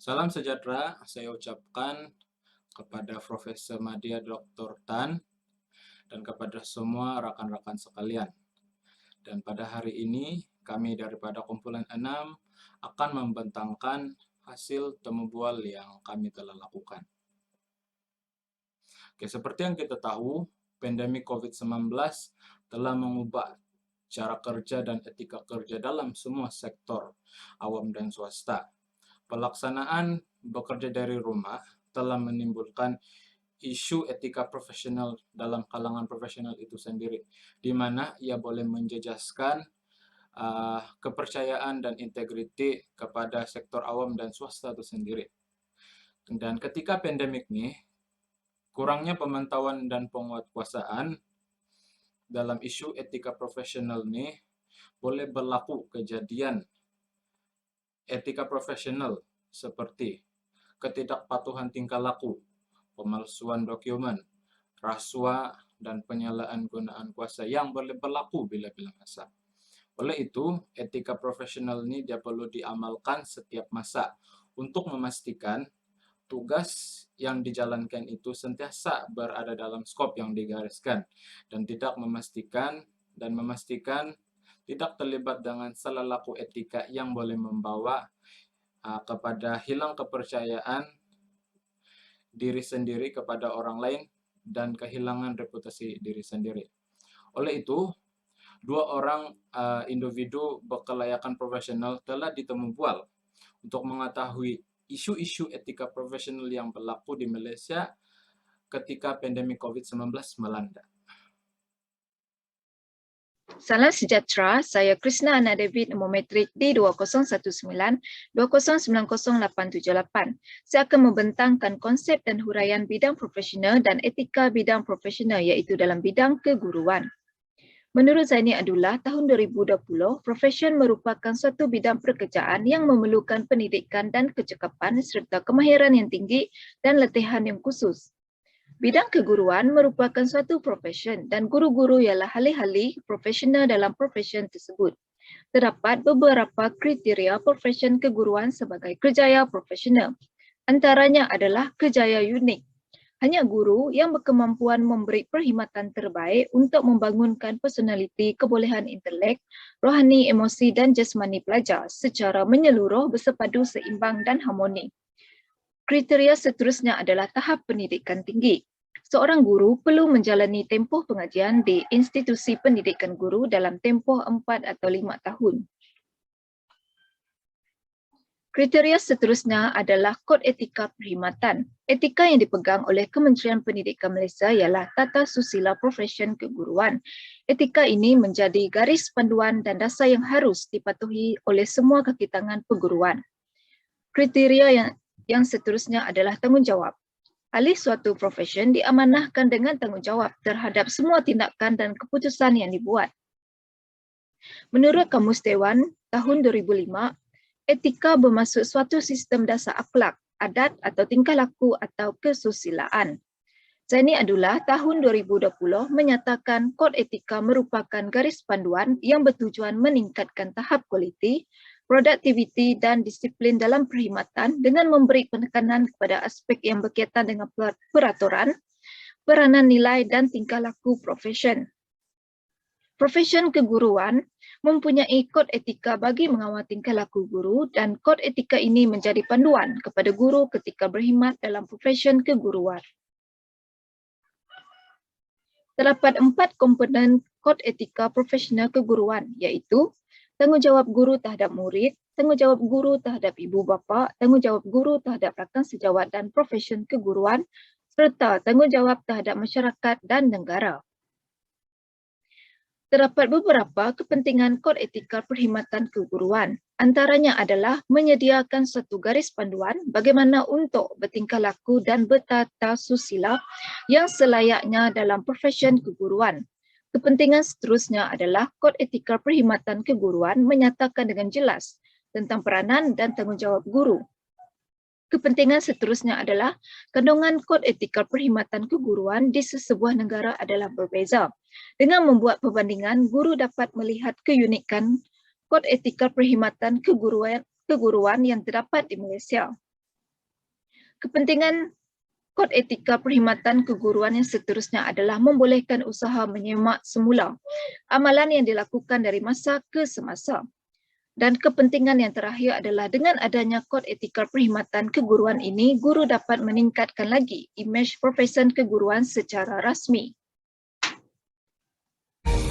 Salam sejahtera saya ucapkan kepada Profesor Madya Dr. Tan dan kepada semua rekan-rekan sekalian. Dan pada hari ini kami daripada kumpulan 6 akan membentangkan hasil temu bual yang kami telah lakukan. Oke, seperti yang kita tahu, pandemi COVID-19 telah mengubah cara kerja dan etika kerja dalam semua sektor awam dan swasta. Pelaksanaan bekerja dari rumah telah menimbulkan isu etika profesional dalam kalangan profesional itu sendiri, di mana ia boleh menjejaskan kepercayaan dan integriti kepada sektor awam dan swasta itu sendiri. Dan ketika pandemik ini, kurangnya pemantauan dan penguatkuasaan dalam isu etika profesional ini boleh berlaku kejadian etika profesional seperti ketidakpatuhan tingkah laku, pemalsuan dokumen, rasuah, dan penyalahgunaan kuasa yang boleh berlaku bila-bila masa. Oleh itu, etika profesional ini dia perlu diamalkan setiap masa untuk memastikan tugas yang dijalankan itu sentiasa berada dalam skop yang digariskan dan memastikan tidak terlibat dengan salah laku etika yang boleh membawa kepada hilang kepercayaan diri sendiri kepada orang lain dan kehilangan reputasi diri sendiri. Oleh itu, dua orang individu berkelayakan profesional telah ditemu bual untuk mengetahui isu-isu etika profesional yang berlaku di Malaysia ketika pandemi COVID-19 melanda. Salam sejahtera, saya Krishna Anna David, nombor metrik D2019-2090878. Saya akan membentangkan konsep dan huraian bidang profesional dan etika bidang profesional iaitu dalam bidang keguruan. Menurut Zaini Abdullah, tahun 2020, profesion merupakan suatu bidang pekerjaan yang memerlukan pendidikan dan kecekapan serta kemahiran yang tinggi dan latihan yang khusus. Bidang keguruan merupakan suatu profesion dan guru-guru ialah ahli-ahli profesional dalam profesion tersebut. Terdapat beberapa kriteria profesion keguruan sebagai kerjaya profesional. Antaranya adalah kerjaya unik. Hanya guru yang berkemampuan memberi perkhidmatan terbaik untuk membangunkan personaliti, kebolehan intelek, rohani, emosi dan jasmani pelajar secara menyeluruh bersepadu seimbang dan harmoni. Kriteria seterusnya adalah tahap pendidikan tinggi. Seorang guru perlu menjalani tempoh pengajian di institusi pendidikan guru dalam tempoh 4 atau 5 tahun. Kriteria seterusnya adalah kod etika perkhidmatan. Etika yang dipegang oleh Kementerian Pendidikan Malaysia ialah Tata Susila Profesion Keguruan. Etika ini menjadi garis panduan dan dasar yang harus dipatuhi oleh semua kaki tangan perguruan. Kriteria yang seterusnya adalah tanggungjawab. Ahli suatu profesion diamanahkan dengan tanggungjawab terhadap semua tindakan dan keputusan yang dibuat. Menurut Kamus Dewan tahun 2005, etika bermaksud suatu sistem dasar akhlak, adat atau tingkah laku atau kesusilaan. Zaini Abdullah tahun 2020 menyatakan kod etika merupakan garis panduan yang bertujuan meningkatkan tahap kualiti, produktiviti dan disiplin dalam perkhidmatan dengan memberi penekanan kepada aspek yang berkaitan dengan peraturan, peranan nilai dan tingkah laku profesion. Profesion keguruan mempunyai kod etika bagi mengawal tingkah laku guru dan kod etika ini menjadi panduan kepada guru ketika berkhidmat dalam profesion keguruan. Terdapat 4 komponen kod etika profesional keguruan iaitu tanggungjawab guru terhadap murid, tanggungjawab guru terhadap ibu bapa, tanggungjawab guru terhadap rakan sejawat dan profesion keguruan, serta tanggungjawab terhadap masyarakat dan negara. Terdapat beberapa kepentingan kod etika perkhidmatan keguruan. Antaranya adalah menyediakan satu garis panduan bagaimana untuk bertingkah laku dan bertata susila yang selayaknya dalam profesion keguruan. Kepentingan seterusnya adalah kod etika perkhidmatan keguruan menyatakan dengan jelas tentang peranan dan tanggungjawab guru. Kepentingan seterusnya adalah kandungan kod etika perkhidmatan keguruan di sesebuah negara adalah berbeza. Dengan membuat perbandingan, guru dapat melihat keunikan kod etika perkhidmatan keguruan yang terdapat di Malaysia. Kepentingan Kod etika perkhidmatan keguruan yang seterusnya adalah membolehkan usaha menyemak semula amalan yang dilakukan dari masa ke semasa. Dan kepentingan yang terakhir adalah dengan adanya kod etika perkhidmatan keguruan ini, guru dapat meningkatkan lagi imej profesion keguruan secara rasmi.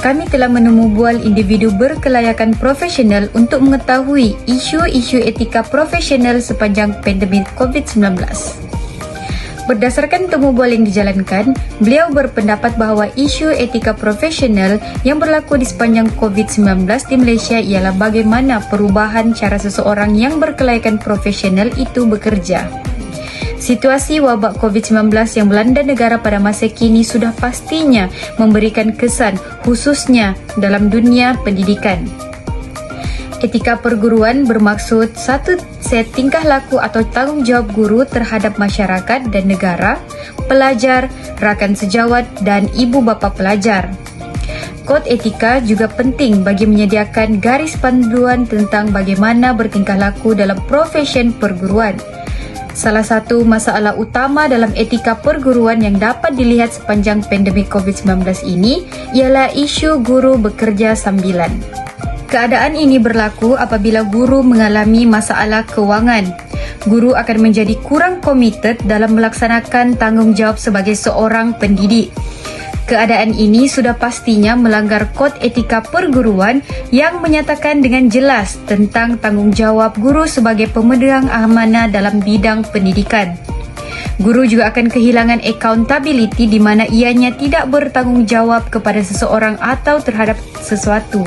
Kami telah menemu bual individu berkelayakan profesional untuk mengetahui isu-isu etika profesional sepanjang pandemik COVID-19. Berdasarkan temu bual yang dijalankan, beliau berpendapat bahawa isu etika profesional yang berlaku di sepanjang COVID-19 di Malaysia ialah bagaimana perubahan cara seseorang yang berkelayakan profesional itu bekerja. Situasi wabak COVID-19 yang melanda negara pada masa kini sudah pastinya memberikan kesan khususnya dalam dunia pendidikan. Etika perguruan bermaksud satu set tingkah laku atau tanggungjawab guru terhadap masyarakat dan negara, pelajar, rakan sejawat dan ibu bapa pelajar. Kod etika juga penting bagi menyediakan garis panduan tentang bagaimana bertingkah laku dalam profesion perguruan. Salah satu masalah utama dalam etika perguruan yang dapat dilihat sepanjang pandemik COVID-19 ini ialah isu guru bekerja sambilan. Keadaan ini berlaku apabila guru mengalami masalah kewangan. Guru akan menjadi kurang komited dalam melaksanakan tanggungjawab sebagai seorang pendidik. Keadaan ini sudah pastinya melanggar kod etika perguruan yang menyatakan dengan jelas tentang tanggungjawab guru sebagai pemegang amanah dalam bidang pendidikan. Guru juga akan kehilangan accountability di mana ianya tidak bertanggungjawab kepada seseorang atau terhadap sesuatu.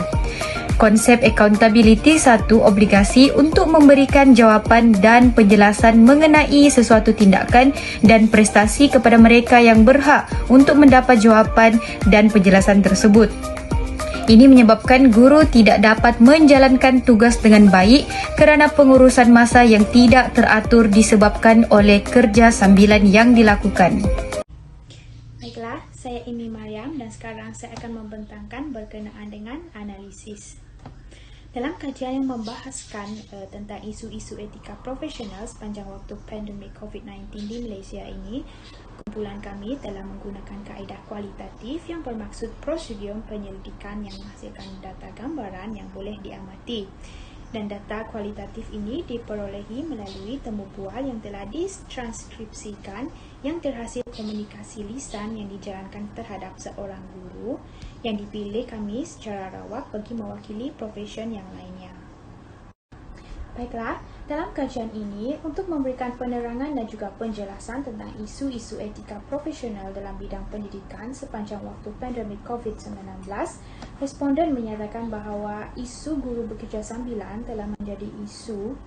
Konsep accountability satu obligasi untuk memberikan jawapan dan penjelasan mengenai sesuatu tindakan dan prestasi kepada mereka yang berhak untuk mendapat jawapan dan penjelasan tersebut. Ini menyebabkan guru tidak dapat menjalankan tugas dengan baik kerana pengurusan masa yang tidak teratur disebabkan oleh kerja sambilan yang dilakukan. Baiklah, saya Imi Mariam dan sekarang saya akan membentangkan berkenaan dengan analisis. Dalam kajian yang membahaskan tentang isu-isu etika profesional sepanjang waktu pandemik COVID-19 di Malaysia ini, kumpulan kami telah menggunakan kaedah kualitatif yang bermaksud prosedur penyelidikan yang menghasilkan data gambaran yang boleh diamati. Dan data kualitatif ini diperolehi melalui temu bual yang telah ditranskripsikan yang terhasil komunikasi lisan yang dijalankan terhadap seorang guru yang dipilih kami secara rawak bagi mewakili profesion yang lainnya. Baiklah, dalam kajian ini untuk memberikan penerangan dan juga penjelasan tentang isu-isu etika profesional dalam bidang pendidikan sepanjang waktu pandemik COVID-19, responden menyatakan bahawa isu guru bekerja sambilan telah menjadi isu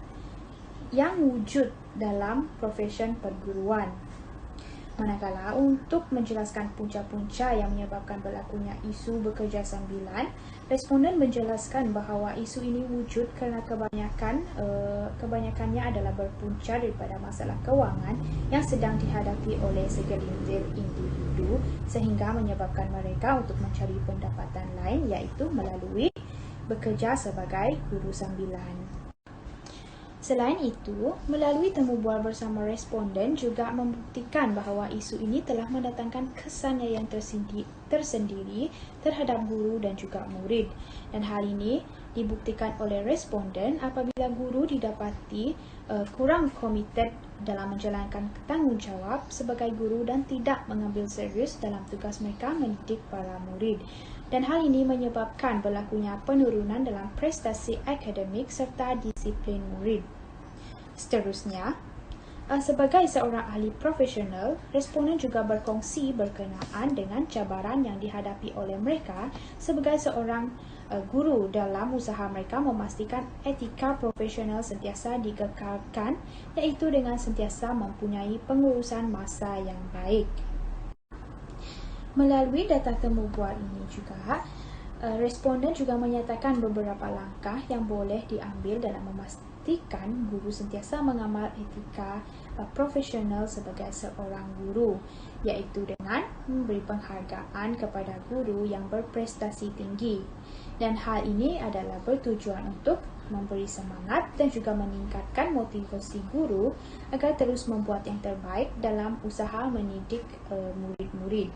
yang wujud dalam profesion perguruan. Manakala untuk menjelaskan punca-punca yang menyebabkan berlakunya isu bekerja sambilan, responden menjelaskan bahawa isu ini wujud kerana kebanyakannya adalah berpunca daripada masalah kewangan yang sedang dihadapi oleh segelintir individu sehingga menyebabkan mereka untuk mencari pendapatan lain iaitu melalui bekerja sebagai guru sambilan. Selain itu, melalui temu bual bersama responden juga membuktikan bahawa isu ini telah mendatangkan kesannya yang tersendiri terhadap guru dan juga murid. Dan hal ini dibuktikan oleh responden apabila guru didapati kurang komited dalam menjalankan tanggungjawab sebagai guru dan tidak mengambil serius dalam tugas mereka mendidik para murid. Dan hal ini menyebabkan berlakunya penurunan dalam prestasi akademik serta disiplin murid. Seterusnya, sebagai seorang ahli profesional, responden juga berkongsi berkenaan dengan cabaran yang dihadapi oleh mereka sebagai seorang guru dalam usaha mereka memastikan etika profesional sentiasa dikekalkan, iaitu dengan sentiasa mempunyai pengurusan masa yang baik. Melalui data temu bual ini juga, responden juga menyatakan beberapa langkah yang boleh diambil dalam memastikan guru sentiasa mengamal etika profesional sebagai seorang guru, iaitu dengan memberi penghargaan kepada guru yang berprestasi tinggi. Dan hal ini adalah bertujuan untuk memberi semangat dan juga meningkatkan motivasi guru agar terus membuat yang terbaik dalam usaha mendidik murid-murid.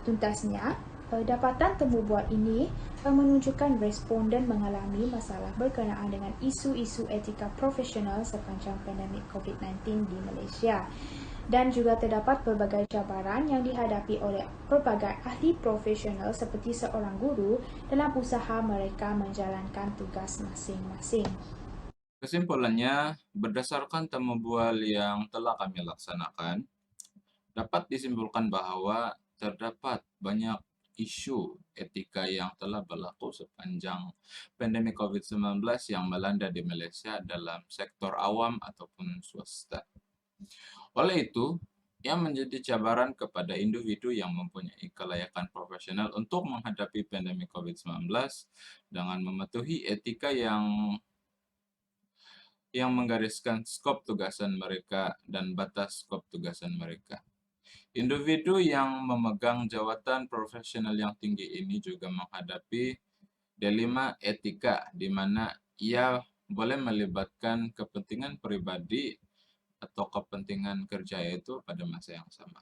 Tuntasnya, dapatan temu bual ini menunjukkan responden mengalami masalah berkenaan dengan isu-isu etika profesional sepanjang pandemik COVID-19 di Malaysia. Dan juga terdapat pelbagai cabaran yang dihadapi oleh pelbagai ahli profesional seperti seorang guru dalam usaha mereka menjalankan tugas masing-masing. Kesimpulannya, berdasarkan temu bual yang telah kami laksanakan, dapat disimpulkan bahwa terdapat banyak isu etika yang telah berlaku sepanjang pandemi COVID-19 yang melanda di Malaysia dalam sektor awam ataupun swasta. Oleh itu, yang menjadi cabaran kepada individu yang mempunyai kelayakan profesional untuk menghadapi pandemi COVID-19 dengan mematuhi etika yang menggariskan skop tugasan mereka dan batas skop tugasan mereka. Individu yang memegang jawatan profesional yang tinggi ini juga menghadapi dilema etika di mana ia boleh melibatkan kepentingan pribadi atau kepentingan kerja itu pada masa yang sama.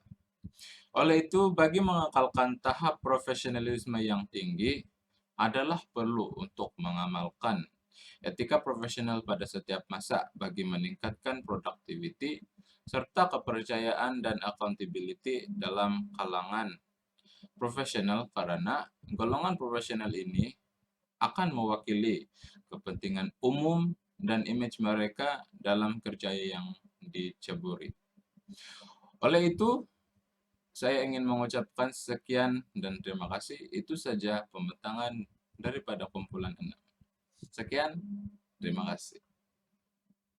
Oleh itu, bagi mengekalkan tahap profesionalisme yang tinggi adalah perlu untuk mengamalkan etika profesional pada setiap masa bagi meningkatkan productivity serta kepercayaan dan accountability dalam kalangan profesional karena golongan profesional ini akan mewakili kepentingan umum dan image mereka dalam kerja yang diceburi. Oleh itu, saya ingin mengucapkan sekian dan terima kasih. Itu saja pembentangan daripada kumpulan 6. Sekian, terima kasih.